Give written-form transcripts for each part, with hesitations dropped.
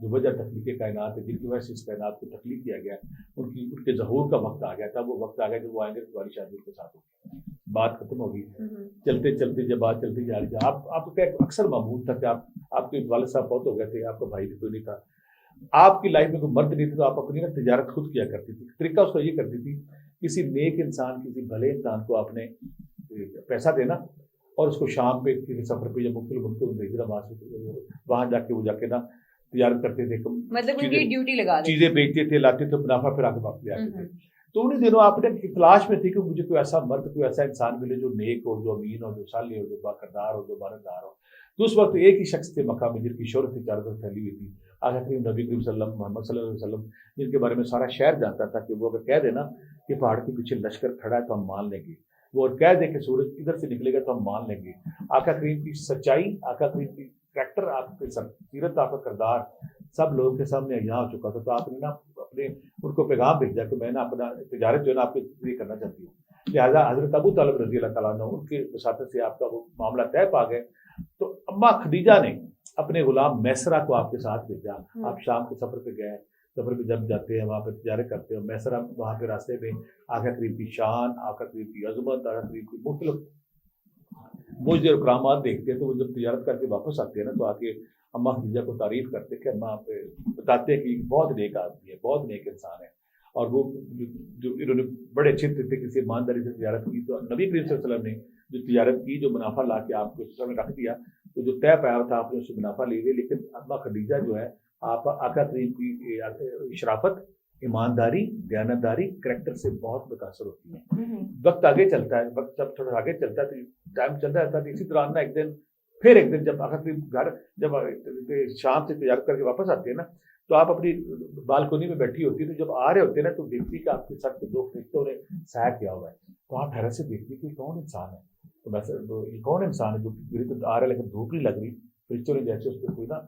جو وجہ تخلیق کائنات ہے، جن کی وجہ سے اس کائنات کو تخلیق کیا گیا ہے، ان کے ظہور کا وقت آ گیا تھا. وہ وقت آ گیا جب وہ آئیں گے تمہاری شادی کے ساتھ ہوگی. بات ختم ہوگی. چلتے چلتے جب بات چلتی جا رہی ہے، آپ کا ایک اکثر معمول تھا کہ آپ کے والد صاحب بہت ہو گئے تھے، آپ کا بھائی بھی کوئی نہیں تھا، آپ کی لائف میں کوئی مرد نہیں تھا، تو آپ اپنی تجارت خود کیا کرتی تھی. طریقہ اس کا یہ کرتی تھی، کسی نیک انسان، کسی بھلے انسان کو آپ نے پیسہ دینا اور اس کو شام پہ کسی سفر پہ یا مختلف ملکوں میں بھیجنا، وہاں جا کے وہ جا کے نا تجارت کرتے تھے، مطلب ان کی ڈیوٹی لگا چیزیں بیچتے تھے، لاتے تھے، منافع پھر آ کے واپس لے آتے تھے. تو انہیں دنوں آپ نے تلاش میں تھی کہ مجھے کوئی ایسا مرد، کوئی ایسا انسان ملے جو نیک ہو، جو امین ہو، جو صالح ہو، جو باکردار ہو، جو مالدار ہو. تو اس وقت ایک ہی شخص تھے مکہ میں جن کی شہرت چاروں طرف پھیلی ہوئی تھی، آقا کریم نبی کریم صلی اللہ علیہ وسلم، محمد صلی اللہ علیہ وسلم، جن کے بارے میں سارا شہر جانتا تھا کہ وہ اگر کہہ دینا کہ پہاڑ کے پیچھے لشکر کھڑا ہے تو ہم مان لیں گے، وہ اور کہہ دے کہ سورج ادھر سے نکلے گا تو ہم مان لیں گے. آقا کریم کی سچائی، آقا کریم کی کریکٹر، آپ کی سیرت، آپ کا کردار سب لوگوں کے سامنے یہاں ہو چکا تھا. تو آپ نے نا اپنے ان کو پیغام بھیجا کہ میں نا اپنا تجارت جو ہے نا آپ کے ذریعے کرنا چاہتی ہوں. لہٰذا حضرت ابو طالب رضی اللہ تعالیٰ عنہ ان کے وساطت سے آپ کا وہ معاملہ طے پا گئے. تو اماں خدیجہ نے اپنے غلام میسرہ کو آپ کے ساتھ بھیجا. آپ شام کے سفر پہ گئے، سفر پہ جب جاتے ہیں وہاں پہ تجارت کرتے ہیں، میسرہ وہاں پہ راستے میں آقا کریم کی شان، آقا کریم کی عظمت، آقا کریم کی مختلف معجزے اور کرامات دیکھتے ہیں. تو وہ جب تجارت کر کے واپس آتے ہیں نا، تو آ کے اماں خدیجہ کو تعریف کرتے کہ اماں پہ بتاتے ہیں کہ بہت نیک آدمی ہے، بہت نیک انسان ہے، اور وہ جو انہوں نے بڑے اچھے طریقے سے ایمانداری سے تجارت کی. تو نبی کریم صلی اللہ علیہ وسلم نے جو تجارت کی، جو منافع لا کے آپ کو سامنے رکھ دیا، تو جو طے پایا تھا آپ نے اس سے منافع لے لیا. لیکن اماں خدیجہ جو ہے، آپ آقا کریم کی شرافت، ایمانداری، دیانتداری، کریکٹر سے بہت متاثر ہوتی ہیں. وقت آگے چلتا ہے، وقت جب تھوڑا آگے چلتا ہے تو ٹائم چلتا رہتا ہے. اسی طرح نا ایک دن جب آقا کریم گھر جب شام سے تجارت کر کے واپس آتے ہیں نا، تو آپ اپنی بالکنی میں بیٹھی ہوتی ہے. تو جب آ رہے ہوتے ہیں نا، تو دیکھتی کہ آپ کے سر پہ 2 فرشتوں نے سایہ کیا ہوا ہے. تو آپ حیرت سے دیکھتی کہ کون انسان ہے. تو میں یہ کون انسان ہے جو میری تو آ رہا ہے لیکن دھوپ نہیں لگ رہی. فرشتوں نے جیسے اس پہ کوئی نا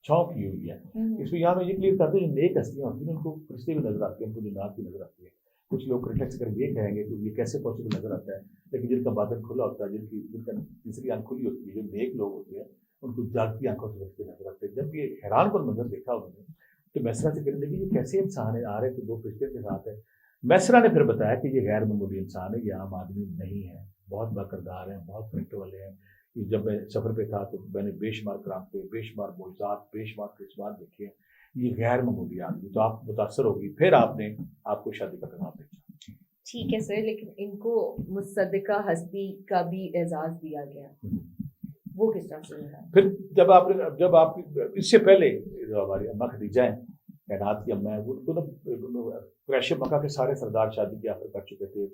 چھاؤں کی ہوئی ہے. اس میں یہاں میں یہ کلیئر کرتا ہوں، جو نیک ہستیاں ہوتی ہیں ان کو فرشتے بھی نظر آتے ہیں، ان کو جنات بھی نظر آتی ہے. کچھ لوگ کریٹکس کر یہ کہیں گے کہ یہ کیسے پاسبل نظر آتا ہے، لیکن جن کا باطن کھلا ہوتا ہے، جن کا تیسری آنکھ کھلی ہوتی ہے، جو نیک لوگ ہوتے ہیں ان کو جاگتی آنکھوں سے فرشتے نظر آتے ہیں. جب یہ حیران کن منظر دیکھا انہوں نے، تو میسرہ سے کہنے لگی یہ کیسے انسان ہے، آ رہے تو 2 فرشتے کے ساتھ ہے. میسرہ نے پھر بتایا کہ یہ غیر معمولی انسان ہے، یہ عام آدمی نہیں ہے، بہت باکردار ہیں، بہت کریکٹر والے ہیں. جب میں سفر پہ تھا تو میں نے بے شمار کرامتیں، بے شمار معجزات، بے شمار کرشمات دیکھے ہیں، یہ غیر معمولی آدمی. تو آپ متاثر ہوگی. پھر آپ کو شادی کا پیغام بھیجا. ٹھیک ہے سر، لیکن ان کو مصدقہ ہستی کا بھی اعزاز دیا گیا، وہ کس طرح سے ہے؟ پھر جب آپ اس سے پہلے جو ہماری اماں خدیجہ ہیں، کائنات کی اماں ہیں، وہ قریش مکہ کے سارے سردار شادی کی آفر کر چکے تھے،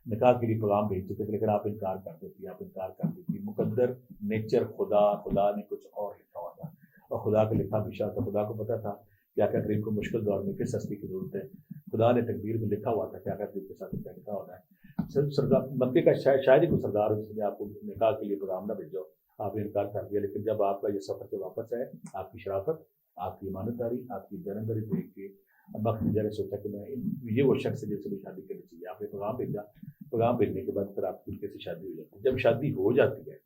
نکاح کے لیے پیغام بھیج چکے تھے، لیکن آپ انکار کرتے تھی. مقدر، نیچر، خدا نے کچھ اور لکھا ہوا تھا، اور خدا کا لکھا ہمیشہ تھا. خدا کو پتا تھا کہ آقا کریم کو مشکل دور میں کس ہستی کی ضرورت ہے. خدا نے تقدیر میں لکھا ہوا تھا کہ آقا کریم کے ساتھ نکاح ہونا ہے. صرف سردار مکے کا شاید ہی کوئی سردار ہو جس نے آپ کو نکاح کے لیے پیغام نہ بھیجو، آپ نے انکار کر دیا. لیکن جب آپ کا یہ سفر سے واپس ہے، آپ کی شرافت، آپ کی ایمانداری، آپ کی دیانتداری دیکھ کے اماں خدیجہ نے سوچا کہ میں یہ وہ شخص ہے جس سے بھی شادی کرنی چاہیے. آپ نے پیغام بھیجا. پیغام بھیجنے کے بعد پھر آپ کی سے شادی ہو جاتی ہے. جب شادی ہو جاتی ہے،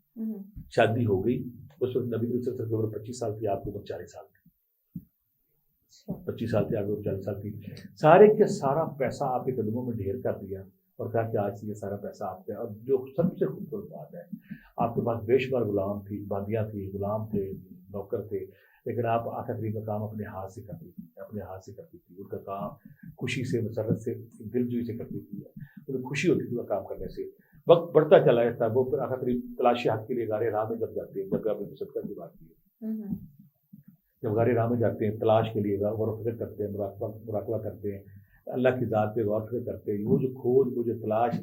شادی ہو گئی، اس وقت نبی صلی اللہ علیہ وسلم 25 سال تھی، آپ کو 40 سال تھی. 25 سال تھی، آپ کو 40 سال تھی. سارے کا سارا پیسہ آپ کے قدموں میں ڈھیر کر دیا اور کہا کہ آج سے یہ سارا پیسہ آپ کا ہے. اور جو سب سے خوبصورت بات ہے، آپ کے پاس بے شمار غلام تھی، باندیاں تھی، غلام تھے، نوکر تھے، لیکن آپ آقا کریم کا کام اپنے ہاتھ سے کرتی تھی. ان کا کام خوشی سے، مسرت سے، دل جوئی سے کرتی تھی. انہیں خوشی ہوتی تھی وہ کام کرنے سے. وقت بڑھتا چلا جاتا ہے. وہ پھر آقا کریم تلاشی حق کے لیے غار راہ میں جب جاتے ہیں، جب آپ نے صدقہ کی بات کی ہے، جب غار راہ میں جاتے ہیں تلاش کے لیے، غور و فکر کرتے ہیں، مراقبہ کرتے ہیں، اللہ کی ذات پہ غور و فکر کرتے ہیں. وہ جو کھوج، وہ جو تلاش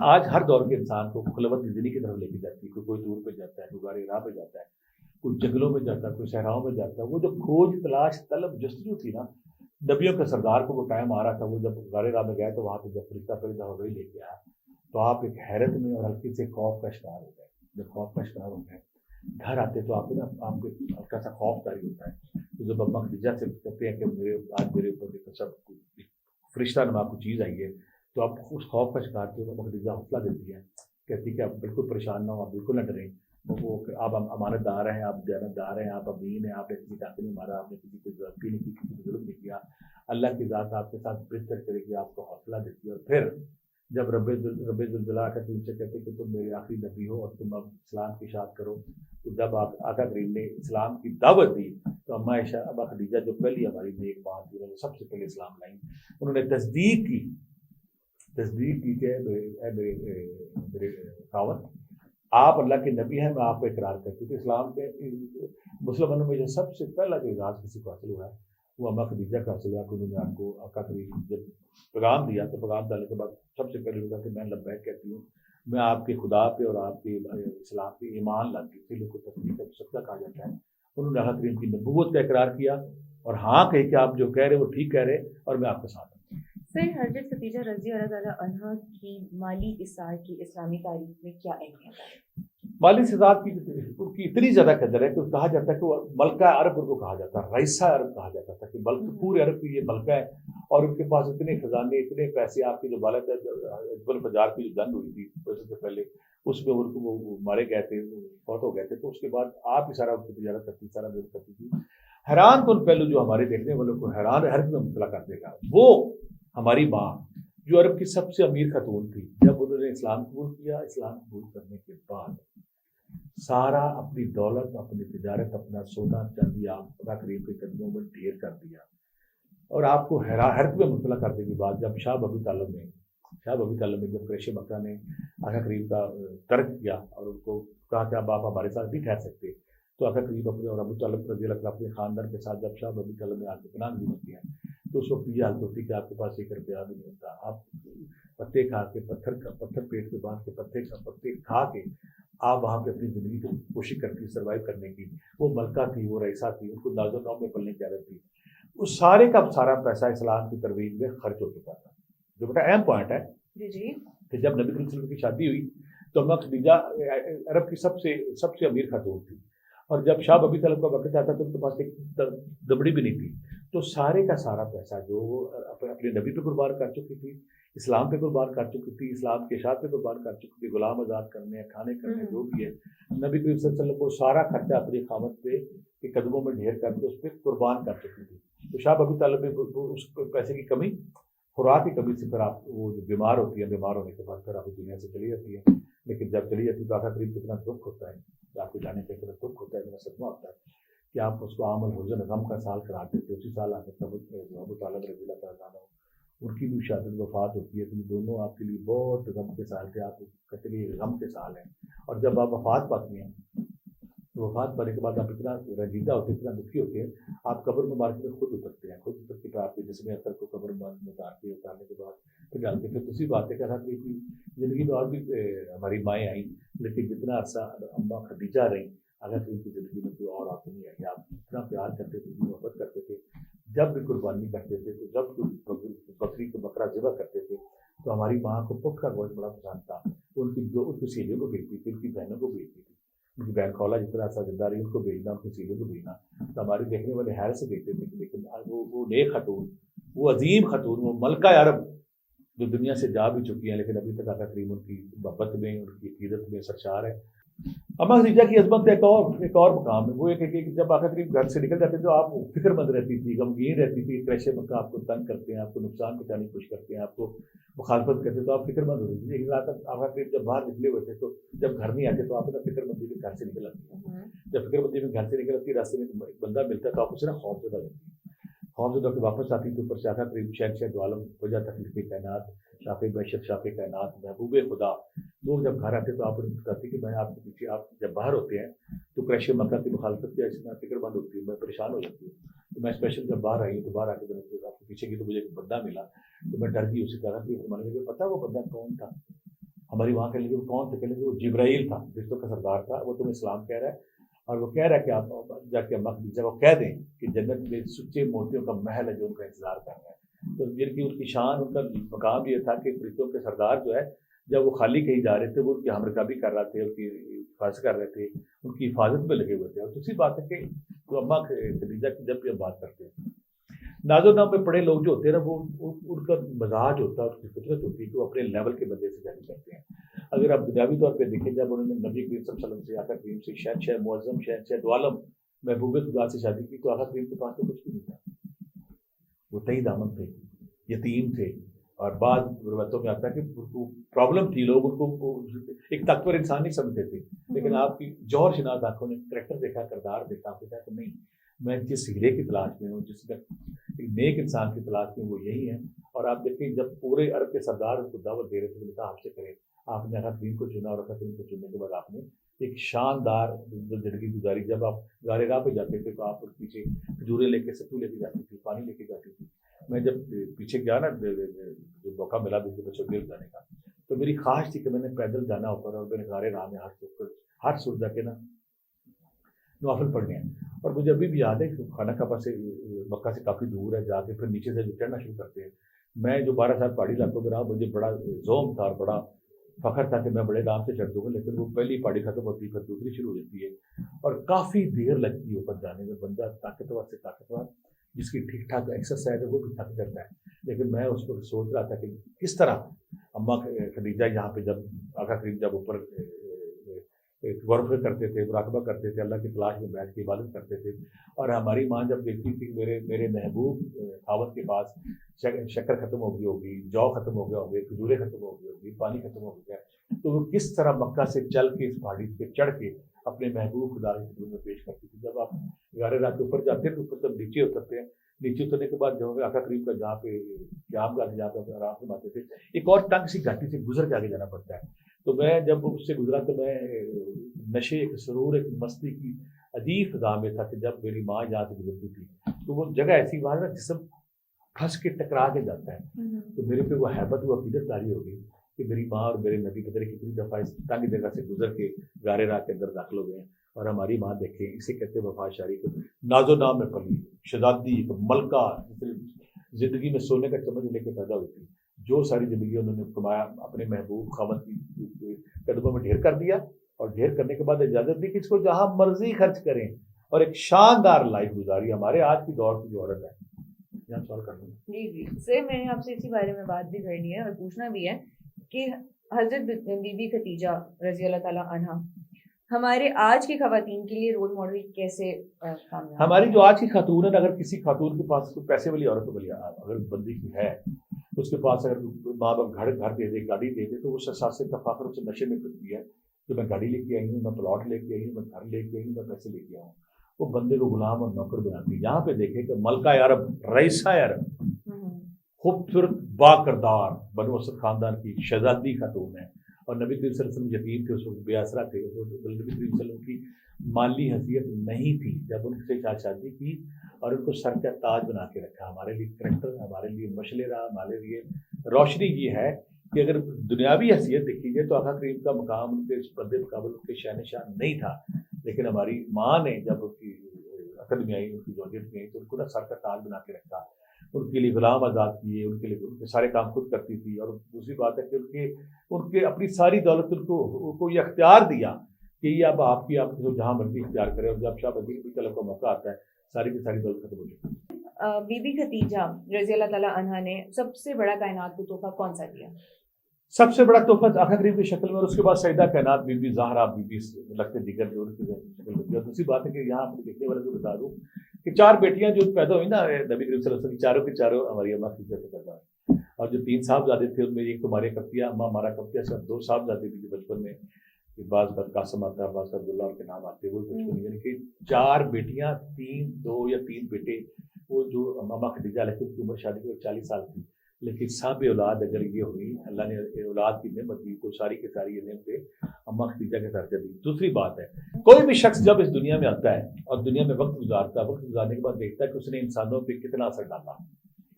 آج ہر دور کے انسان کو خلوت کی زندگی کی طرف لے کے جاتی ہے. کوئی دور پہ جاتا ہے، کوئی غار راہ پہ جاتا ہے، کوئی جنگلوں میں جاتا ہے، کوئی صحراؤں میں جاتا ہے. وہ جو کھوج، تلاش، طلب، جستجو تھی نا، نبیوں کے سردار کو وہ ٹائم آ رہا تھا. وہ جب غار راہ میں گئے تو وہاں پہ جب فرشتہ پیدا ہو گئی لے کے آیا، تو آپ ایک حیرت میں اور ہلکی سے خوف کا شکار ہو گئے. جب خوف کا شکار ہو گئے، گھر آتے تو آپ کو ہلکا سا خوف طاری ہوتا ہے. تو جب اماں خدیجہ سے کہتے ہیں کہ آج میرے اوپر سب فرشتہ نما کو چیز آئی ہے، تو آپ اس خوف کا شکار کے اماں خدیجہ حوصلہ دیتی ہے، کہتی کہ آپ بالکل پریشان نہ ہو، آپ بالکل نہ ڈریں. وہ آپ امانت دار ہیں, آپ دیانت دار ہیں, آپ امین ہیں, آپ نے کسی کا حق نہیں مارا, آپ نے کسی کی ضرورتی نہیں کی, کسی کو ظلم نہیں کیا. اللہ کی ذات آپ کے ساتھ بہتر کرے گی, آپ کو حوصلہ دیتی ہے. اور پھر جب رب ذوالجلال کا تم سے کہتے کہ تم میرے آخری نبی ہو اور تم اب اسلام کی اشاعت کرو, تو جب آپ آقا کریم نے اسلام کی دعوت دی تو اما عائشہ ابا خدیجہ جو پہلی ہماری نیک ماں تھی, انہوں نے سب سے پہلے اسلام لائیں, انہوں نے تصدیق کی کہ اے میرے خاوند آپ اللہ کے نبی ہیں, میں آپ کو اقرار کرتی ہوں. کہ اسلام کے مسلمانوں میں جو سب سے پہلا جو اعزاز کسی کو حاصل ہوا ہے وہ اما خدیجہ کا حاصل ہوا کہ انہوں نے آپ کو آقا کریم جب پیغام دیا تو پیغام ڈالنے کے بعد سب سے پہلے کہا کہ میں لبیک کہتی ہوں, میں آپ کے خدا پہ اور آپ کے اسلام پہ ایمان لاتی ہوں. دلوں کو تصدیق کا سچا کہا جاتا ہے. انہوں نے آقا کریم کی نبوت کا اقرار کیا اور ہاں کہے کہ آپ جو کہہ رہے ہیں وہ ٹھیک کہہ رہے ہیں اور میں آپ کے ساتھ ہوں. سر حضرت ختیجہ رضی اللہ تعالیٰ عنہا کی مالی اثار کی اسلامی تاریخ میں کیا اہمیت ہے؟ مالی سزاد کی ان کی اتنی زیادہ قدر ہے کہ کہا جاتا ہے کہ وہ ملکہ عرب ان کو کہا جاتا ہے, رئیسہ عرب کہا جاتا تھا کہ پورے عرب کی یہ ملکہ ہے. اور ان کے پاس اتنے خزانے, اتنے پیسے. آپ کی جو والد اجبل بازار کی جو جنگ ہوئی تھی اس سے پہلے, اس میں ان کو وہ مارے گئے تھے, فوت ہو گئے تھے, تو اس کے بعد آپ ہی سارا ان کی تجارت کرتی, سارا دور کرتی تھی. حیران کن پہلو جو ہمارے دیکھنے والوں کو حیران حرف میں مبتلا کر دے گا, وہ ہماری ماں جو عرب کی سب سے امیر خاتون تھی, جب انہوں نے اسلام قبول کیا, اسلام قبول کرنے کے بعد سارا اپنی دولت, اپنی تجارت, اپنا سونا چاندی آپ کریم کے قدموں میں ڈھیر کر دیا. اور آپ کو حیرت میں مبتلا کر دے گی بات, جب شاہ ابی طالب نے جب قریش مکہ نے آقا کریم کا ترک کیا اور ان کو کہا کہ اب آپ ہمارے ساتھ نہیں ٹھہر سکتے, تو آقا کریم اپنے اور ابو طالب رضی اللہ عنہ اپنے خاندان کے ساتھ جب شاہ ابی طالب نے آ کے پناہ دی ہوتی ہے تو اس وقت یہ حالت ہوتی ہے کہ آپ کے پاس 1 روپیہ بھی نہیں ہوتا. آپ پتے کھا کے پتھر پیٹ کے باندھ کے پتے کھا کے آپ وہاں پہ اپنی زندگی کی کوشش کرتی, سروائیو کرنے کی. وہ ملکہ تھی, وہ رئیسہ تھی, ان کو ناز و نام میں پلنے کی عادت تھی. اس سارے کا سارا پیسہ اسلام کی ترویج میں خرچ ہو چکا تھا. جو بیٹا اہم پوائنٹ ہے جی کہ جب نبی کریم صلی اللہ علیہ وسلم کی شادی ہوئی تو اما خدیجہ عرب کی سب سے امیر خاتون تھی, اور جب شاہ ابی طالب کا وقت آتا تو ان کے پاس ایک دبڑی بھی نہیں تھی. تو سارے کا سارا پیسہ جو وہ اپنے نبی پہ قربان کر چکی تھی, اسلام پہ قربان کر چکی تھی, اسلام کے اشاعت پہ قربان کر چکی تھی, غلام آزاد کرنے, کھانے کرنے, جو بھی ہے, نبی کریم صلی اللہ علیہ وسلم کو سارا خرچہ اپنی خامت پہ کے قدموں میں ڈھیر کر کے اس پہ قربان کر چکی تھی. تو شاہ ابی طالب میں اس پیسے کی کمی, خوراک کی کمی سے پھر آپ وہ جو بیمار ہوتی ہے, بیمار ہونے کے بعد پھر آپ دنیا سے چلی جاتی ہے. لیکن جب چلی جاتی ہے تو آقا کریم کو اتنا دکھ ہوتا ہے, آپ کو جانے کا اتنا دکھ ہوتا ہے, اتنا صدمہ ہوتا ہے کہ آپ اس کو عام الحزن غم کا سال قرار دیتے. اسی سال آپ ابو طالب رضی اللہ تعالیٰ عنہ ان کی بھی شہادت وفات ہوتی ہے. تو یہ دونوں آپ کے لیے بہت غم کے سال تھے, آپ کے لیے غم کے سال ہیں. اور جب آپ وفات پاتی ہیں تو وفات پانے کے بعد آپ اتنا رنجیدہ ہوتے ہیں, اتنا دکھی ہوتے ہیں, آپ قبر مبارک میں خود اترتے ہیں, خود اتر کے آپ کے جسم اثر کو قبر مبارک میں اتارنے کے بعد پھر ڈالتے. پھر دوسری بات ہے کہ زندگی میں اور بھی ہماری مائیں آئیں, لیکن جتنا عرصہ اماں خدیجہ رہیں آقا کریم کی زندگی میں کوئی اور آپ نہیں آئی. آپ اتنا پیار کرتے تھے, محبت کرتے تھے, جب بھی قربانی کرتے تھے, تو جب کوئی بکری کو بکرا ذبح کرتے تھے تو ہماری ماں کو پٹ کا گوشت بڑا پسند تھا. ان کی سہیلیوں کو بھیجتی تھی, ان کی بہنوں کو بھیجتی تھی, ان کی بہن خولا جتنا عرصہ زندہ رہی ان کو بھیجنا, ان کی سہیلیوں کو بھیجنا. تو ہمارے دیکھنے والے حیرت سے دیکھتے تھے کہ لیکن وہ نیک خاتون, وہ عظیم خاتون, وہ ملکہ عرب جو دنیا سے جا بھی چکی ہیں, لیکن ابھی تک آقا کریم ان کی محبت میں, ان کی عقیدت میں سرشار ہے. اما خدیجہ کی عظمت ایک اور مقام ہے, وہ ایک کہ جب آقا کریم گھر سے نکل جاتے تو آپ فکر مند رہتی تھی, غمگین رہتی تھی. قریش مکہ آپ کو تنگ کرتے ہیں, آپ کو نقصان پہنچانے کی کوشش کرتے ہیں, آپ کو مخالفت کرتے ہیں, تو آپ فکر مند ہوتی تھی. لیکن آقا کریم جب باہر نکلے ہوئے تھے تو جب گھر نہیں آتے تو آپ فکر مندی میں گھر سے نکل آتی ہیں. جب فکر مندی میں گھر سے نکل آتی ہے, راستے میں ایک بندہ ملتا ہے تو آپ اسے نا خوف زدہ لیتی ہے, خوف زدہ کے واپس آتی تو اوپر سے آقا کریم شہنشاہ دو عالم وجہ تخلیق کائنات, شافع بشر, شافع کائنات, محبوب خدا, لوگ جب گھر آتے تو آپ انہیں بتاتی کہ میں آپ کے پیچھے, آپ جب باہر ہوتے ہیں تو قریش مکہ کی مخالفت کی میں فکر مند ہوتی ہوں, میں پریشان ہو جاتی ہوں. تو میں اسپیشل جب باہر آئی ہوں تو باہر آ کے میں نے آپ کے پیچھے کی تو مجھے ایک بندہ ملا تو میں ڈر گئی. اسی طرح کی ہمارے لگے پتا وہ بندہ کون تھا, ہماری وہاں کہنے لگے وہ کون تھا, کہنے لگے وہ جبرائیل تھا, رشتوں کا سردار تھا, وہ تمہیں اسلام کہہ رہا ہے اور وہ کہہ رہا ہے کہ آپ جا کے اما خدیجہ کو کہہ دیں کہ جنت میں سچے موتیوں کا محل ہے جو ان کا انتظار کر رہا ہے. تو جن کی ان کی شان, ان کا مقام یہ تھا کہ فرشتوں کے سردار جو ہے جب وہ خالی کہیں جا رہے تھے وہ ان کی ہم رکابی کر رہے تھے, ان کی حفاظت کر رہے تھے, ان کی حفاظت میں لگے ہوئے تھے. اور دوسری بات ہے کہ تو اما خدیجہ کی جب بھی ہم بات کرتے ہیں, ناز و نام پہ پڑے لوگ جو ہوتے ہیں نا, وہ ان کا مزاج ہوتا ہے, ان کی فطرت ہوتی ہے کہ وہ اپنے لیول کے بندے سے جاری کرتے ہیں. اگر آپ دنیاوی طور پہ دیکھیں، جب انہوں نے نبی کریم صلی اللہ علیہ وسلم سے، آقا کریم سے، شہنشاہ معظم شہنشاہ دو عالم محبوب خدا سے شادی کی، تو آقا کریم کے پاس تو کچھ بھی نہیں تھا، وہ تہی دامن تھے، یتیم تھے. اور بعض روایتوں میں آتا ہے کہ ان کو پرابلم تھی، لوگ ان کو ایک طاقتور انسان نہیں سمجھتے تھے، لیکن آپ کی جوہر شناس آنکھوں نے کریکٹر دیکھا، کردار دیکھا، آپ نے کہا کہ نہیں، میں جس ہیرے کی تلاش میں ہوں، جس کا ایک نیک انسان کی تلاش میں، وہ یہی ہے. اور آپ دیکھیں جب پورے عرب کے سردار ان کو دعوت دے رہے تھے، نکاح آپ سے کرے، آپ نے آقا کریم کو چنا، اور آقا کریم کو چننے کے بعد آپ نے ایک شاندار زندگی گزاری. جب آپ غار راہ پہ جاتے تھے تو آپ اس پیچھے کھجوریں لے کے، ستو لے کے جاتی تھی، پانی لے کے جاتی تھی. میں جب پیچھے گیا نا، جو موقع ملا دوسرے بچوں کے جانے کا، تو میری خواہش تھی کہ میں نے پیدل جانا اوپر، اور میں نے غار راہ میں ہر سوچ جا کے نا نوافل پڑھنے ہیں. اور مجھے ابھی بھی یاد ہے کہ خانہ کعبہ سے، مکہ سے کافی دور ہے، جا کے پھر نیچے سے جو چڑھنا شروع کرتے ہیں. میں جو 12 سال پہاڑی علاقوں میں رہا، مجھے بڑا زوم تھا اور بڑا فخر تھا کہ میں بڑے آرام سے چڑھ دوں گا، لیکن وہ پہلی پہاڑی ختم ہوتی ہے، پھر دوسری شروع ہو جاتی ہے، اور کافی دیر لگتی ہے اوپر جانے میں. بندہ طاقتور سے طاقتور، جس کی ٹھیک ٹھاک ایکسرسائز ہے، وہ بھی تھک جاتا ہے. لیکن میں اس وقت سوچ رہا تھا کہ کس طرح اماں خدیجہ یہاں پہ جب آقا کریم جب اوپر غور کرتے تھے، مراقبہ کرتے تھے، اللہ کی تلاش میں بیٹھ کے عبادت کرتے تھے، اور ہماری ماں جب دیکھتی تھی میرے محبوب خاوند کے پاس شکر ختم ہو گئی ہوگی، جو ختم ہو گیا ہوگی، کھجوریں ختم ہو گئی ہوگی، پانی ختم ہو گیا، تو وہ کس طرح مکہ سے چل کے اس پہاڑی پہ چڑھ کے اپنے محبوب خدا کی خدمت میں پیش کرتی تھی. جب آپ غار راہ کے اوپر جاتے ہیں تو اوپر جب نیچے اترتے ہیں، نیچے اترنے کے بعد جو آقا کریم کا جہاں پہ قیام گاہ جہاں پہ آرام سے آتے تھے، ایک اور تنگ سی گھاٹی سے گزر کے آگے جانا پڑتا ہے. تو میں جب اس سے گزرا تو میں نشے، ایک سرور، ایک مستی کی عجیب فضا میں تھا کہ جب میری ماں یہاں سے گزرتی تھی تو وہ جگہ ایسی وہاں نا جسم پھنس کے ٹکرا کے جاتا ہے. تو میرے پہ وہ حیبت، وہ عقیدت تاری ہو گئی کہ میری ماں اور میرے نبی قدر کتنی دفعہ اس تنگ جگہ سے گزر کے غار راہ کے اندر داخل ہو گئے ہیں. اور ہماری ماں دیکھیں، اسے کہتے ہیں وفا شاری کو ناز و نام میں پلی، شہزادی، ملکہ، زندگی میں سونے کا چمچ لے کے پیدا ہوئی تھی. جو ساری زندگی انہوں نے کمایا اپنے محبوب خاوند کی قدموں میں ڈھیر کر دیا، اور ڈھیر کرنے کے بعد اجازت دی کہ اس کو جہاں مرضی خرچ کریں، اور ایک شاندار لائف گزاری. ہمارے آج کی دور کی جو عورت ہے، یہاں سوال کر لوں. جی سر، میں نے آپ سے اسی بارے میں بات بھی کرنی ہے اور پوچھنا بھی ہے کہ حضرت بی بی خدیجہ رضی اللہ تعالیٰ عنہا ہمارے آج کی خواتین کے لیے رول ماڈل کیسے کامیاب؟ ہماری جو آج کی خاتون ہے، اگر کسی خاتون کے پاس پیسے والی عورت والی اگر بندی کی ہے، اس کے پاس اگر ماں باپ گھر دے دے، گاڑی دے دے، تو وہ ساس سے تفاخر سے نشے میں کرتی ہے کہ میں گاڑی لے کے آئی ہوں، میں پلاٹ لے کے آئی ہوں، میں گھر لے کے آئی ہوں، میں پیسے لے کے آؤں. وہ بندے کو غلام اور نوکر بناتی ہے. یہاں پہ دیکھیں کہ ملکہ عرب، رئیسہ عرب، خوبصورت با کردار بنو اسد خاندان کی شہزادی خاتون ہے، اور نبی کریم صلی اللہ علیہ وسلم یتیم تھے، اس وقت بے آسرا تھے، اس وقت نبی کریم صلی اللہ علیہ وسلم کی مالی حیثیت نہیں تھی. جب ان سے شادی کی اور ان کو سر کا تاج بنا کے رکھا. ہمارے لیے کریکٹر، ہمارے لیے مشعل راہ، ہمارے لیے روشنی یہ ہے کہ اگر دنیاوی حیثیت دیکھی جائے تو آقا کریم کا مقام ان کے بندے مقابل ان کے شہنشاہ نہیں تھا. لیکن ہماری ماں نے جب ان کی عقد میں آئی، ان کی زوجیت میں آئی، تو ان کو نا سر کا تاج بنا کے رکھا. ان کے لیے غلام آزاد کیے، ان کے لیے ان کے سارے کام خود کرتی تھی. اور دوسری بات ہے کہ ان کے اپنی ساری دولت ان کو یہ اختیار دیا کہ یہ اب آپ کی، آپ جہاں مرضی اختیار کرے، اور جب شاہ بدی کی طلب کا موقع آتا ہے ساری کی ساری دولت ختم ہو جاتی ہے. بی بی خدیجہ رضی اللہ تعالیٰ عنہا نے سب سے بڑا کائنات کو تحفہ کون سا دیا؟ سب سے بڑا تحفہ آقا کریم کی شکل میں، اور اس کے بعد سیدہ کائنات بی بی زہرا، بی بی لگتے دیگر جو ان کی شکل میں. دوسری بات ہے کہ یہاں اپنے دیکھنے والے کو بتا دوں کہ 4 بیٹیاں جو پیدا ہوئی نا نبی کریم صلی اللہ علیہ وسلم، چاروں کی چاروں ہماری اماں خدیجہ سے پیدا ہوئی. اور جو 3 صاحبزادے تھے ان میں ایک تو ماریا قبطیہ، اماں مارا قبطیہ سے 2 صاحبزادے بھی جو بچپن میں، بعض کا قاسم آتا ہے، بعض کا عبداللہ کے نام آتے ہیں، وہ بچپن، یعنی کہ 4 بیٹیاں، 2 یا 3 بیٹے. وہ جو اماں خدیجہ علیہ کی عمر شادی کو 40 سال تھی، لیکن صاحب اولاد اگر یہ ہوئی، اللہ نے اولاد کی نعمت دی تو ساری کی ساری یہ نعمتیں اماں خدیجہ کے ساتھ دی. دوسری بات ہے، کوئی بھی شخص جب اس دنیا میں آتا ہے اور دنیا میں وقت گزارتا ہے، وقت گزارنے کے بعد دیکھتا ہے کہ اس نے انسانوں پہ کتنا اثر ڈالا،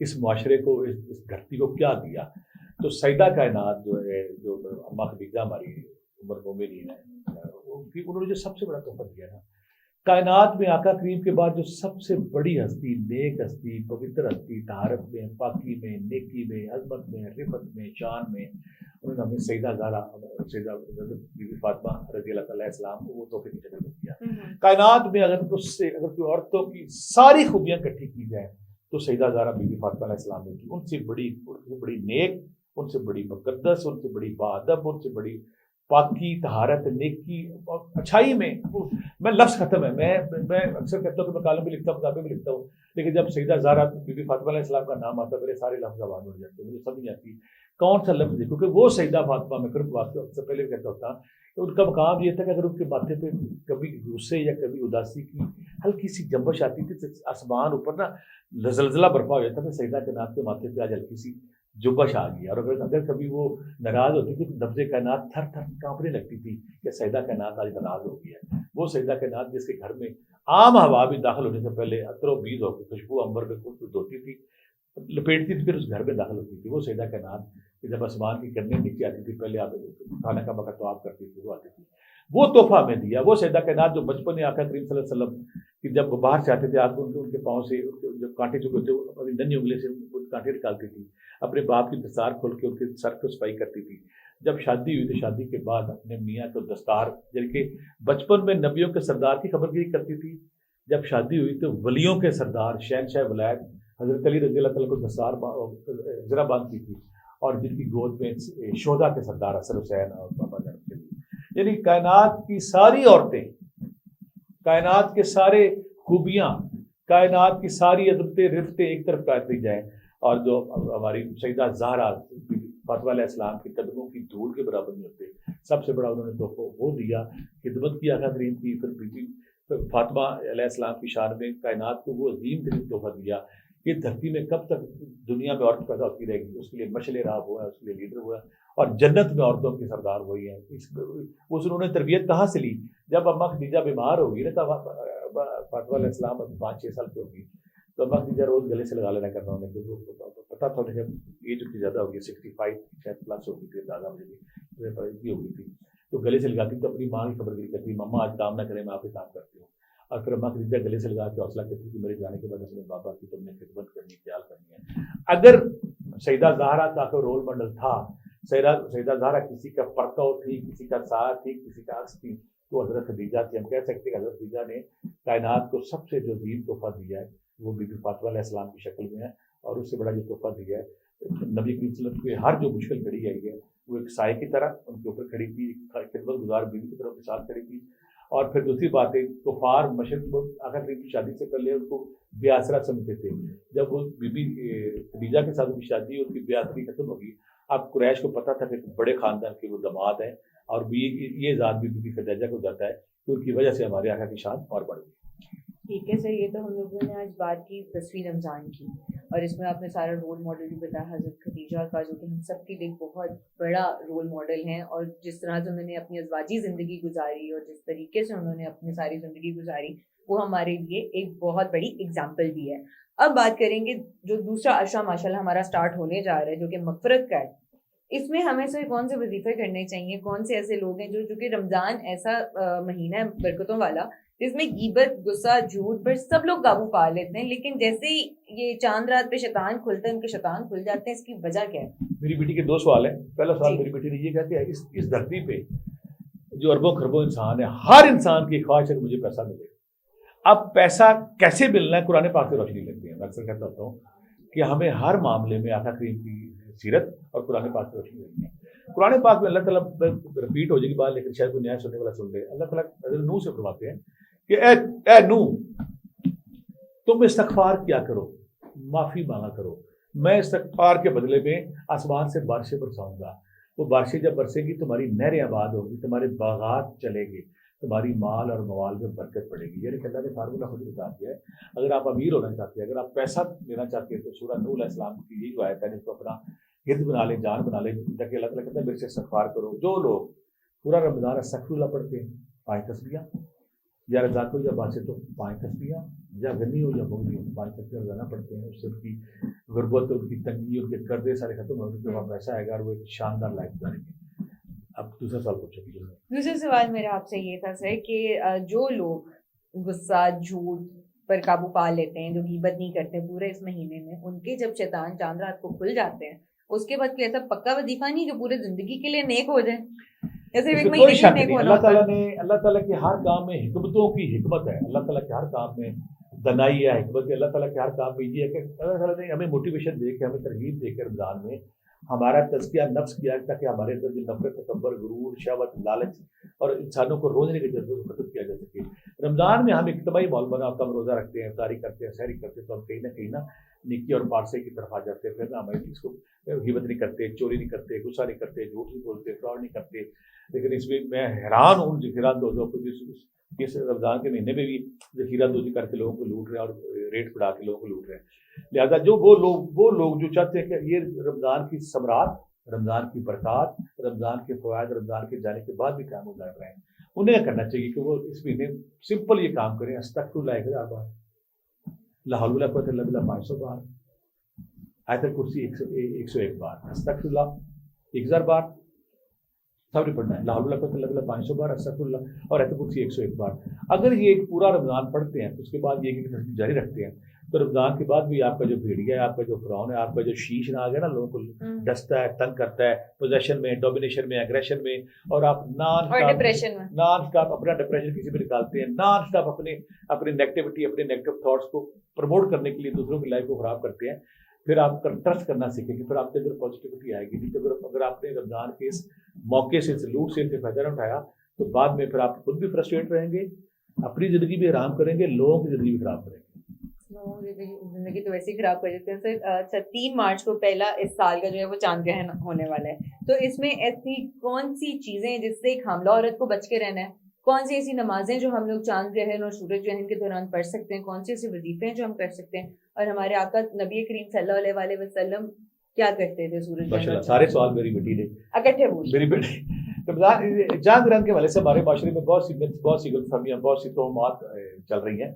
اس معاشرے کو، اس دھرتی کو کیا دیا. تو سیدہ کائنات جو ہے، جو اماں خدیجہ ہماری عمر مومنین ہے، انہوں نے جو سب سے بڑا تحفہ دیا نا کائنات میں، آقا کریم کے بعد جو سب سے بڑی ہستی، نیک ہستی، پوتر ہستی، طہارت میں، پاکی میں، نیکی میں، عظمت میں، رفت میں، شان میں، انہوں نے ہمیں سیدہ زہرا، سیدہ بی بی فاطمہ رضی اللہ علیہ السلام کو وہ تحفے کی شکل میں دیا. کائنات میں اگر کوئی عورتوں کی ساری خوبیاں اکٹھی کی جائیں تو سیدہ زہرا بی بی فاطمہ علیہ السلام نے کی. ان سے بڑی نیک، ان سے بڑی مقدس، ان سے بڑی باادب، ان سے بڑی پاکی، طہارت، نیکی اور اچھائی میں میں لفظ ختم ہے. میں اکثر کہتا ہوں کہ میں کالم بھی لکھتا ہوں، کتابیں بھی لکھتا ہوں، لیکن جب سیدہ زہرا بی بی فاطمہ علیہ السلام کا نام آتا ہے میرے سارے لفظ زبان اڑ جاتے ہیں، مجھے سمجھ نہیں آتی کون سا لفظ ہے، کیونکہ وہ سیدہ فاطمہ میں پھر بات سے پہلے بھی کہتا ہوتا کہ ان کا مقام یہ تھا کہ اگر ان کے ماتھے پہ کبھی غصے یا کبھی اداسی کی ہلکی سی جنبش آتی تھی تو آسمان اوپر نا زلزلہ برپا ہو جاتا تھا. سیدہ کائنات کے ماتھے پہ آج ہلکی سی جنبش آ گئی، اور اگر کبھی وہ ناراض ہوتی تھی تو نبض کائنات تھر تھر کانپنے لگتی تھی کہ سیدہ کائنات آج ناراض ہو گئی ہے. وہ سیدہ کائنات جس کے گھر میں عام ہوا بھی داخل ہونے سے پہلے عطر و بیض ہو کے خوشبو عنبر پہ خود دھوتی تھی، لپیٹتی تھی، پھر اس گھر میں داخل ہوتی تھی. وہ سیدہ کائنات کہ جب آسمان کی کرنیں نیچے آتی تھی پہلے آپ کھانا کا بقا طواف کرتی تھی، وہ آتی تھی. وہ تحفہ ہمیں دیا. وہ سیدہ کائنات جو بچپن میں آقا کریم صلی اللہ علیہ وسلم کہ جب وہ باہر سے آتے تھے آپ کو ان کے پاؤں سے جب کانٹے چکے ہوتے اپنی ننھی انگلی سے کانٹے نکالتی تھی، اپنے باپ کی دستار کھول کے ان کے سر کو صفائی کرتی تھی. جب شادی ہوئی تو شادی کے بعد اپنے میاں کو دستار، یعنی کہ بچپن میں نبیوں کے سردار کی خبر گیری کرتی تھی، جب شادی ہوئی تو ولیوں کے سردار شہنشاہ ولایت حضرت علی رضی اللہ تعالیٰ کو دستار زرہ باندھتی تھی، اور جن کی گود میں شہداء کے سردار حسن حسین اور بابا جان کے لیے، یعنی کائنات کی ساری عورتیں، کائنات کے سارے خوبیاں، کائنات کی ساری عظمتیں رفتیں ایک طرف کر دی جائیں، اور جو ہماری سیدہ زہرا فاطمہ علیہ السلام کے قدموں کی دھول کے برابر نہیں ہوتے. سب سے بڑا انہوں نے تحفہ وہ دیا، خدمت کی آقا کریم کی، پھر بی بی فاطمہ علیہ السلام کی شان میں کائنات کو وہ عظیم ترین تحفہ دیا کہ دھرتی میں کب تک دنیا میں عورت پیدا ہوتی رہے گی، اس کے لیے مشعل راہ ہوا ہے، اس کے لیے لیڈر ہوا ہے، اور جنت میں عورتوں کے سردار وہی ہیں. اس انہوں نے تربیت کہاں سے لی؟ جب اماں خدیجہ بیمار ہوگی نا تب فاطمہ علیہ السلام 5-6 سال کی ہوگی تو اماں خدیجہ روز گلے سے لگا لینا کرنا انہیں، کیونکہ پتا تھا انہیں ایج ان کی زیادہ ہوگی، 65 شاید پلس ہوگی تھی، زیادہ مجھے بھی ہوگی تھی، تو گلے سے لگاتی تو اپنی ماں کی خبر گیری کرتی، مما آج کام نہ کرے میں آپ ہی کام کرتی ہوں. اور پھر اماں خدیجہ گلے سے لگا کے حوصلہ کرتی تھی میرے جانے کے بعد اپنے بابا کی تم نے خدمت کرنی، خیال کرنی ہے. اگر سیدہ زہرا کا کوئی رول ماڈل تھا، سیدہ زہرا کسی کا پرتو تھی، کسی کا ساتھ تھی، کسی کا عکس تھی، تو حضرت خدیجہ تھی. ہم کہہ سکتے ہیں کہ حضرت خدیجہ نے کائنات کو سب سے جو عظیم تحفہ دیا ہے وہ بی بی فاطمہ علیہ السلام کی شکل میں ہے، اور اس سے بڑا جو تحفہ دیا ہے نبی کریم صلی اللہ علیہ وسلم کی ہر جو مشکل گھڑی آئی ہے وہ ایک سائے کی طرح ان کے اوپر کھڑی تھی، خدمت گزار بیوی کی طرح کے ساتھ کھڑی تھی. اور پھر دوسری بات ہے کفار مشرق آقا کریم کی شادی سے پہلے ان کو بے آسرا سمجھتے تھے. جب وہ بی بی خدیجہ کے ساتھ ان کی شادی ان کی بے آسری ختم ہوگی. اب قریش کو پتہ تھا کہ بڑے خاندان کے وہ داماد ہیں، اور یہ ذات بھی بی بی خدیجہ کو جاتا ہے کہ ان کی وجہ سے ہمارے آقا کی شان اور بڑھ گئی. ٹھیک ہے سر، یہ تو ہم لوگوں نے آج بات کی 10ویں رمضان کی، اور اس میں آپ نے سارا رول ماڈل بھی بتایا حضرت خدیجہ کا، جو کہ ہم سب کے لیے بہت بڑا رول ماڈل ہیں، اور جس طرح سے انہوں نے اپنی ازواجی زندگی گزاری اور جس طریقے سے انہوں نے اپنی ساری زندگی گزاری وہ ہمارے لیے ایک بہت بڑی اگزامپل بھی ہے. اب بات کریں گے جو دوسرا عشرہ ماشاءاللہ ہمارا سٹارٹ ہونے جا رہا ہے جو کہ مغفرت کا ہے. اس میں ہمیں سے کون سے وظیفے کرنے چاہیے، کون سے ایسے لوگ ہیں جو کہ رمضان ایسا مہینہ ہے برکتوں والا جس میں غیبت، غصہ، جھوٹ پر سب لوگ قابو پا لیتے ہیں، لیکن جیسے ہی یہ چاند رات پہ شیطان کھلتا ہے ان کے شیطان کھل جاتے ہیں. اس کی وجہ کیا ہے؟ میری بیٹی کے 2 سوال ہیں. پہلا سوال میری بیٹی نے یہ کہتی ہے اس دھرتی پہ جو اربوں خربوں انسان ہے، ہر انسان کی خواہش ہے کہ مجھے پیسہ ملے. اب پیسہ کیسے ملنا ہے قرآن پاک سے روشنی لگتی ہے. میں اکثر کہتا ہوتا ہوں کہ ہمیں ہر معاملے میں آقا کریم کی سیرت اور قرآن پاک سے روشنی لگتی ہے. قرآن پاک میں اللہ تعالیٰ رپیٹ ہو جائے گی بات لیکن شاید کوئی نیا سننے والا سن لے. اللہ تعالیٰ حضرت نوح سے فرماتے ہیں کہ اے نوح تم استغفار کیا کرو، معافی مانگا کرو، میں استغفار کے بدلے میں آسمان سے بارشیں برساؤں گا. وہ بارشیں جب برسے گی تمہاری نہریں آباد ہوگی، تمہارے باغات چلے گے، تمہاری مال اور موال میں برکت پڑے گی. یعنی کہ اللہ نے فارمولہ خود بتا دیا ہے. اگر آپ امیر ہونا چاہتے ہیں، اگر آپ پیسہ لینا چاہتے ہیں تو سورہ نوح علیہ السلام کی یہی جو آیت ہے جس کو اپنا ہرد بنا لیں، جان بنا لیں، تاکہ اللہ تعالیٰ کہتا ہے میرے سے استغفار کرو. جو لوگ پورا رمضان استغفر اللہ پڑھتے ہیں، 5 تسبیحات، یا رزاق ہو یا باسط ہو 5 تسبیحات، یا غنی ہو یا مغنی ہو 5 تسبیحات روزانہ پڑھتے ہیں، اس سے ان کی غربت، ان کی تنگی، ان کے قرضے سارے ختم ہو گئے. وہاں پیسہ آئے گا اور وہ ایک شاندار لائف گزاریں گے. اب دوسرا سوال پوچھو. دوسرا سوال میرا آپ سے یہ تھا سر کہ جو لوگ غصہ، جھوٹ پر قابو پا لیتے ہیں، جو غیبت نہیں کرتے پورے اس مہینے میں، ان کے جب شیطان چاند رات کو کھل جاتے ہیں اس کے بعد کوئی ایسا پکا وظیفہ نہیں جو پورے زندگی کے لیے نیک ہو جائے؟ کوئی شک نہیں. اللہ تعالیٰ کے ہر کام میں حکمتوں کی حکمت ہے. اللہ تعالیٰ کے ہر کام میں دنائی ہے، حکمت ہے. اللہ تعالیٰ کے ہر کام میں یہ ہے کہ اللہ تعالیٰ نے ہمیں موٹیویشن دے کے، ہمیں ترغیب دے کے رمضان میں ہمارا تزکیہ نفس کیا تاکہ ہمارے اندر جو نفرت، تکبر، غرور، شہوت، لالچ اور انسانوں کو روزنے کے جذبے کو ختم کیا جا سکے۔ رمضان میں ہم اجتماعی ماحول بنا ہوتا ہے، ہم روزہ رکھتے ہیں، افطاری کرتے ہیں، سحری کرتے ہیں، تو ہم کہیں نہ نیکی اور پارسے کی طرف آ جاتے ہیں۔ پھر نہ ہماری چیز کو غیبت نہیں کرتے، چوری نہیں کرتے، غصہ نہیں کرتے، جھوٹ نہیں بولتے، فراڈ نہیں کرتے۔ لیکن اس میں میں حیران ہوں ذخیرہ اندوزوں کو اس رمضان کے مہینے میں بھی ذخیرہ اندوزی کر کے لوگوں کو لوٹ رہے ہیں اور ریٹ بڑھا کے لوگوں کو لوٹ رہے ہیں۔ لہٰذا جو وہ لوگ جو چاہتے ہیں کہ یہ رمضان کی ثمرات، رمضان کی برکات، رمضان کے فوائد رمضان کے جانے کے بعد بھی قائم ہو جا رہے ہیں، انہیں کرنا چاہیے کہ وہ اس مہینے سمپل یہ کام کریں، استغفر اللہ 1000 بار، لا حول ولا قوت الا باللہ 500 بار، آیت الکرسی 101 بار، استغفر اللہ 1000 بار، سب نے پڑھنا ہے، لا حول ولا قوت الا باللہ 500 بار، استغفر اللہ اور آیت الکرسی 101 بار۔ اگر یہ ایک پورا رمضان پڑھتے ہیں تو اس کے بعد یہ کہ تصویر جاری رکھتے ہیں تو رمضان کے بعد بھی آپ کا جو بھیڑیا ہے، آپ کا جو فرعون ہے، آپ کا جو شیش نہ آ گیا نا، لوگوں کو ڈستا ہے، تنگ کرتا ہے، پوزیشن میں، ڈومینیشن میں، ایگریشن میں، اور آپ نان اسٹاپ اپنا ڈپریشن کسی پہ نکالتے ہیں، نان اسٹاپ اپنے نیگیٹیوٹی، اپنے نیگیٹو تھاٹس کو پروموٹ کرنے کے لیے دوسروں کی لائف کو خراب کرتے ہیں۔ پھر آپ ٹرسٹ کرنا سیکھیں کہ پھر آپ کے اندر پازیٹیوٹی آئے گی۔ اگر آپ نے رمضان کے اس موقع سے، لوٹ سے فائدہ نہ اٹھایا تو بعد میں پھر آپ خود بھی فرسٹریٹ رہیں گے، اپنی زندگی بھی حرام کریں گے، لوگوں کی زندگی بھی خراب کریں گے۔ زندگی تو ویسے ہی خراب کر دیتے ہیں سر۔ اچھا، 3 مارچ کو پہلا اس سال کا جو ہے وہ چاند گرہن ہونے والا ہے، تو اس میں ایسی کون سی چیزیں جس سے ایک حاملہ عورت کو بچ کے رہنا ہے، کون سی ایسی نمازیں جو ہم لوگ چاند گرہن اور سورج گرہن کے دوران پڑھ سکتے ہیں، کون سی ایسی وظیفے ہیں جو ہم کر سکتے ہیں، اور ہمارے آقا نبی کریم صلی اللہ علیہ وسلم کیا کرتے تھے سورج گرہن؟ سارے سوال میری بیٹی نے اکٹھے پوچھ۔ میری بیٹی چاند گرہن کے حوالے سے ہمارے معاشرے میں بہت سی غلط فہمیاں، بہت سی توہمات چل رہی ہیں،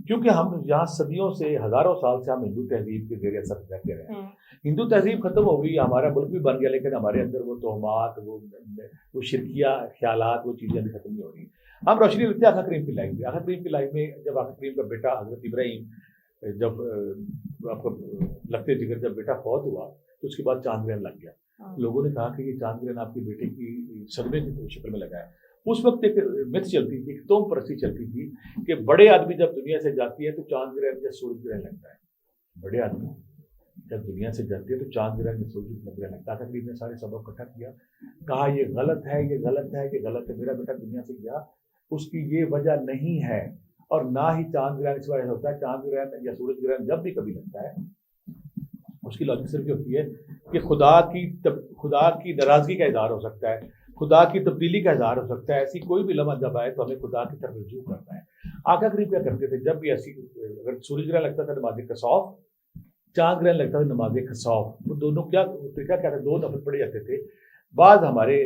کیونکہ ہم یہاں صدیوں سے، ہزاروں سال سے ہم ہندو تہذیب کے زیر اثر رہتے رہے ہیں۔ ہندو تہذیب ختم ہو گئی، ہمارا ملک بھی بن گیا، لیکن ہمارے اندر وہ توہمات، وہ شرکیہ خیالات، وہ چیزیں ابھی ختم نہیں ہو رہی۔ ہم روشنی لیتے ہیں آقا کریم کی لائف میں۔ آقا کریم کی لائف میں جب آقا کریم کا بیٹا حضرت ابراہیم، جب آپ کو لگتے جگر جب بیٹا فوت ہوا تو اس کے بعد چاند گرہن لگ گیا۔ لوگوں نے کہا کہ یہ چاند گرہن آپ کے بیٹے کی صدمے کی شکل میں لگا ہے۔ اس وقت ایک مت چلتی تھی، ایک توہم پرستی چلتی تھی کہ بڑے آدمی جب دنیا سے جاتی ہے تو چاند گرہن یا سورج گرہن لگتا ہے۔ بڑے آدمی جب دنیا سے جاتی ہے تو چاند گرہن یا سورج گرہن لگتا ہے۔ آقا کریم نے سارے سبب اکٹھا کیا، کہا یہ غلط ہے، یہ غلط ہے، یہ غلط ہے، میرا بیٹا دنیا سے گیا، اس کی یہ وجہ نہیں ہے، اور نہ ہی چاند گرہن اس وجہ سے ہوتا ہے۔ چاند گرہن یا سورج گرہن جب بھی کبھی لگتا ہے، اس کی لاجک صرف یہ ہوتی ہے کہ خدا کی ناراضگی کا اظہار ہو سکتا ہے، خدا کی تبدیلی کا اظہار ہو سکتا ہے۔ ایسی کوئی بھی لمحہ جب آئے تو ہمیں خدا کی طرف رجوع کرنا ہے۔ آقا کریم کیا کرتے تھے، جب بھی ایسی، اگر سورج گرہن لگتا تھا نماز کسوف، چاند گرہن لگتا تھا نماز کسوف، وہ دونوں کیا طریقہ کیا تھا، 2 نفل پڑھے جاتے تھے۔ بعض ہمارے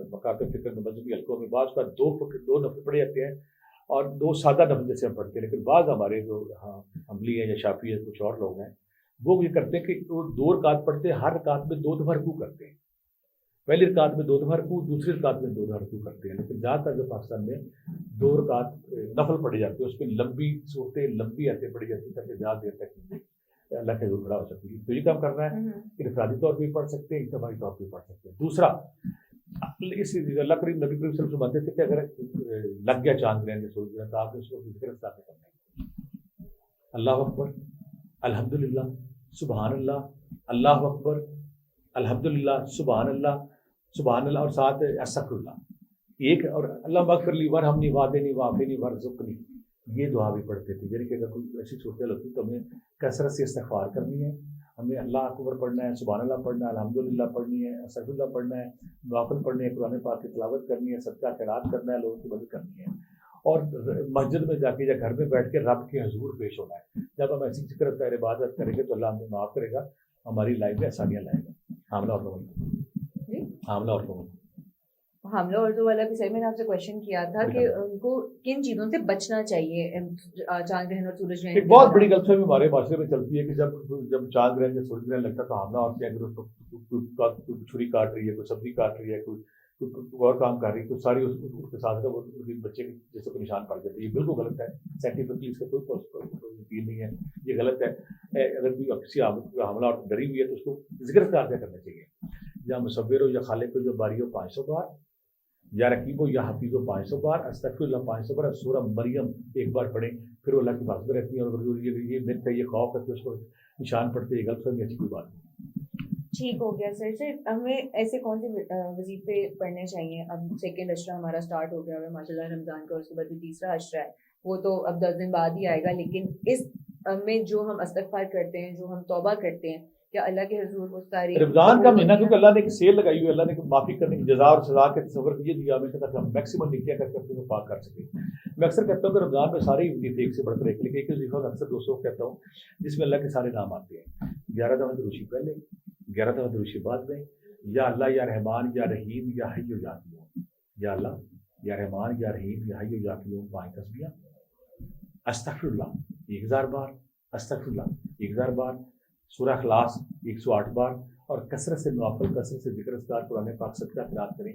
مکاتب فکر میں، مذہبی حلقوں میں بعض کا 2 نفل پڑھے جاتے ہیں اور 2 سادہ نفل جیسے ہم پڑھتے ہیں، لیکن بعض ہمارے جو حنبلی ہیں یا شافعی ہیں، کچھ اور لوگ ہیں، وہ یہ کرتے ہیں کہ وہ 2 رکعت پڑھتے ہیں، ہر رکعت میں 2 دفعہ رکوع کرتے ہیں۔ پہلی رکعت میں 2 دفعہ رکوع، دوسری رکعت میں 2 دفعہ رکوع کرتے ہیں۔ لیکن زیادہ تر جو پاکستان میں 2 رکعت نفل پڑھی جاتی ہے، اس میں لمبی صورتیں، لمبی آیتیں پڑھی جاتی ہیں تاکہ زیادہ دیر تک اللہ کے حضور کھڑا ہو سکتی ہے۔ تو یہ کام کرنا ہے کہ انفرادی طور پہ بھی پڑھ سکتے ہیں، اجتماعی طور پہ بھی پڑھ سکتے ہیں۔ دوسرا، اس اللہ کریم نبی کریم صلی اللہ علیہ وسلم مانتے تھے کہ اگر لگ گیا چاند گرہن یا سورج گرہن تو آپ نے اس کو ذکر اسٹارٹ کرنا ہے، اللہ اکبر، الحمدللہ، سبحان اللہ، اللہ اکبر، الحمدللہ، سبحان اللہ، سبحان اللہ، اور ساتھ استغفر اللہ ایک، اور اللہ اغفر لی ورحمنی وعدنی وعافنی وارزقنی، یہ دعا بھی پڑھتے تھے۔ یعنی کہ اگر کوئی ایسی صورتیں ہوتی تو ہمیں کثرت سے استغفار کرنی ہے، ہمیں اللہ اکبر پڑھنا ہے، سبحان اللہ پڑھنا ہے، الحمدللہ پڑھنی ہے، استغفر اللہ پڑھنا ہے، نوافل پڑھنے ہیں، قرآن پاک کی تلاوت کرنی ہے، صدقہ خیرات کرنا ہے، لوگوں کی مدد کرنی ہے، اور مسجد میں جا کے یا گھر میں بیٹھ کے رب کے حضور پیش ہونا ہے۔ جب ہم ایسی ذکر کا عبادت کریں گے تو اللہ ہمیں معاف کرے گا، ہماری لائف میں آسانیاں لائے گا۔ حاملہ عورتوں جی، حاملہ عورتوں حاملہ عورتوں والا بھی سر میں نے آپ سے کوشچن کیا تھا کہ ان کو کن چیزوں سے بچنا چاہیے چاند گرہن اور سورج گرہن؟ ایک بہت بڑی غلط فہمی ہمارے معاشرے میں چلتی ہے کہ جب چاند گرہن یا سورج گرہن لگتا ہے تو حاملہ عورتیں اگر اس کو چھری کاٹ رہی ہے، کوئی سبزی کاٹ رہی ہے، کوئی اور کام کر رہی ہے تو ساری اس کے ساتھ وہ بچے کے جیسے کو نشان پڑ جاتے ہیں۔ یہ بالکل غلط ہے، سائنٹیفکلی اس کا کوئی یقین نہیں ہے، یہ غلط ہے۔ اگر کسی حاملہ عورت ڈری ہوئی ہے تو اس کو ذکر اذکار کیا کرنا چاہیے، یا مصور ہو یا خالق ہو جو باری ہو 500 بار، یا رقیب ہو یا حفیظ ہو 500 بار، استغفر اللہ 500 بار، سورہ مریم ایک بار پڑھیں، پھر وہ اللہ کی حفاظت رہتی ہے۔ اور یہ مت ہے، یہ خوف ہے کہ اس کو نشان پڑتے، یہ غلط فہمی، ایسی کوئی بات نہیں۔ ٹھیک ہو گیا سر. ہمیں ایسے کون سے وظیفے پڑھنے چاہیے؟ اب سیکنڈ عشرہ ہمارا اسٹارٹ ہو گیا ہے ماشاء اللہ رمضان کا, اور اس کے بعد جو تیسرا عشرہ ہے وہ تو اب 10 دن بعد ہی آئے گا, لیکن اس میں جو ہم استغفار کرتے ہیں, جو ہم توبہ کرتے ہیں, کیا اللہ کے حضور وہ ساری رمضان کا مہینہ کیونکہ اللہ نے ایک سیل لگائی ہوئی ہے, اللہ نے معافی کرنے کی جزا اور سزا کے تصور یہ دیا ہمیں تاکہ ہم میکسیمم نیکیاں کر کے اپنے کو پاک کر سکیں. میں اکثر کہتا ہوں کہ رمضان میں سارے وظیفے ایک سے بڑھ کر ایک, لیکن ایک وظیفہ میں اکثر دوستوں کو کہتا ہوں جس میں اللہ کے سارے نام آتے ہیں. 11 دفعہ دروشی پہلے, 11 دفعہ دروشی بعد میں, یا اللہ یا رحمان یا رحیم یا حی یا قیوم, یا اللہ یا رحمان یا رحیم یا حی یا قیوم 5 تسبیحاں, استغفر اللہ 1000 بار, استغفر اللہ 1000 بار, سورہ اخلاص 108 بار, اور کثرت سے نوافل, کثرت سے ذکر اذکار قرآن پاک صدقہ قرات کریں.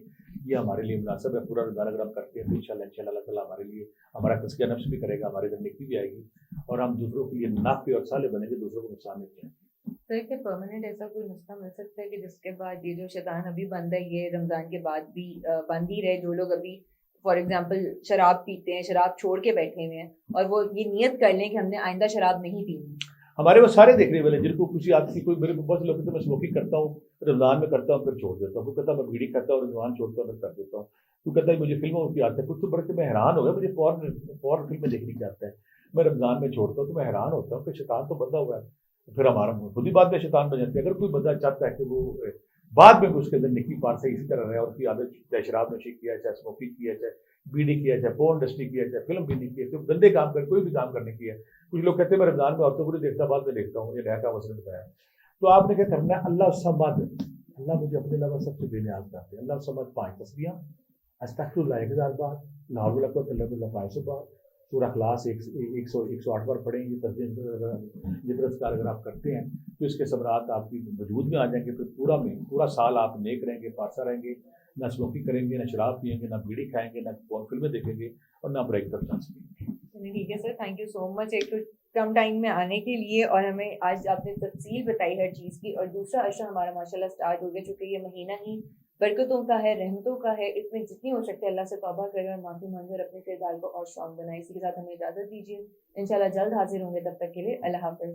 یہ ہمارے لیے مناسب ہے. پورا رمضان اگر ہم کرتے ہیں تو انشاءاللہ اللہ تعالیٰ ہمارے لیے ہمارا تزکیہ نفس بھی کرے گا, ہمارے اندر نیکی بھی آئے گی, اور ہم دوسروں کے لیے نافع اور صالح بنیں گے, دوسروں کو نقصان نہیں پہنچائیں گے. تو کہ پرماننٹ ایسا کوئی نسخہ مل سکتا ہے کہ جس کے بعد یہ جو شیطان ابھی بند ہے یہ رمضان کے بعد بھی بند ہی رہے؟ جو لوگ ابھی فار ایگزامپل شراب پیتے ہیں, شراب چھوڑ کے بیٹھے ہوئے ہیں, اور وہ یہ نیت کر لیں کہ ہم نے آئندہ شراب نہیں پینی. ہمارے وہ سارے دیکھنے والے جن کو کسی عادت کی, کوئی میرے بہت سے لوگ کہتے ہیں میں اسموکنگ کرتا ہوں رمضان میں کرتا ہوں پھر چھوڑ دیتا ہوں, کوئی کہتا ہے میں بیڑی کرتا ہوں رمضان چھوڑتا ہوں پھر کر دیتا ہوں, کوئی کہتا ہے مجھے فلموں کی عادت ہے. کچھ تو بڑھ کے میں حیران ہو گیا, مجھے فورن فلمیں دیکھنے کی عادت ہے, میں رمضان میں چھوڑتا ہوں تو میں حیران ہوتا ہوں کہ شیطان تو بندہ ہوا ہے, پھر ہمارا خود ہی بعد میں شیطان بن جاتے ہیں. اگر کوئی بندہ چاہتا ہے کہ وہ بعد میں اس کے اندر نکی پار سے اسی طرح رہے, اور اس کی عادت چاہے شراب نوشی کیا, چاہے اسموکنگ کیا, چاہے بیڑی کیا, چاہے پورن انڈسٹری کیا, چاہے فلم بینی کیا, چاہے گندے کام کر, کوئی بھی کام کرنے کی ہے. کچھ لوگ کہتے ہیں میں رمضان میں عورتوں کو نہیں دیکھتا, بعد میں دیکھتا ہوں, یہ نیا کام اس نے بتایا. تو آپ نے کیا کرنا ہے, اللہ الصمد, اللہ مجھے اپنے علاوہ سب سے بے نیاز کرتے ہیں, اللہ الصمد 5 تسبیحاں, استغفر اللہ 1000 بار, لا حول ولا قوت الا باللہ 500 بار, سورہ اخلاص 108 بار پڑھیں. یہ ذکر اذکار اگر آپ کرتے ہیں تو اس کے ثمرات آپ کی وجود میں آ جائیں گے. پھر پورا سال آپ نیک رہیں گے, پارسا رہیں گے, نہ اسموکنگ کریں گے, نہ شراب پئیں گے, نہ بیڑی کھائیں گے, نہ فون فلمیں دیکھیں گے, اور نہ برائی کی طرف جا سکیں گے. ٹھیک ہے سر, تھینک یو سو مچ ایک تو کم ٹائم میں آنے کے لیے, اور ہمیں آج آپ نے تفصیل بتائی ہر چیز کی. اور دوسرا عشرہ ہمارا ماشاءاللہ اسٹارٹ ہو گیا, چونکہ یہ مہینہ ہی برکتوں کا ہے, رحمتوں کا ہے. اس میں جتنی ہو سکتے اللہ سے توبہ کریں اور معافی مانگے اور اپنے کردار کو اور اسٹرانگ بنائیں. اسی کے ساتھ ہمیں اجازت دیجیے, انشاءاللہ جلد حاضر ہوں گے, تب تک کے لیے اللہ حافظ.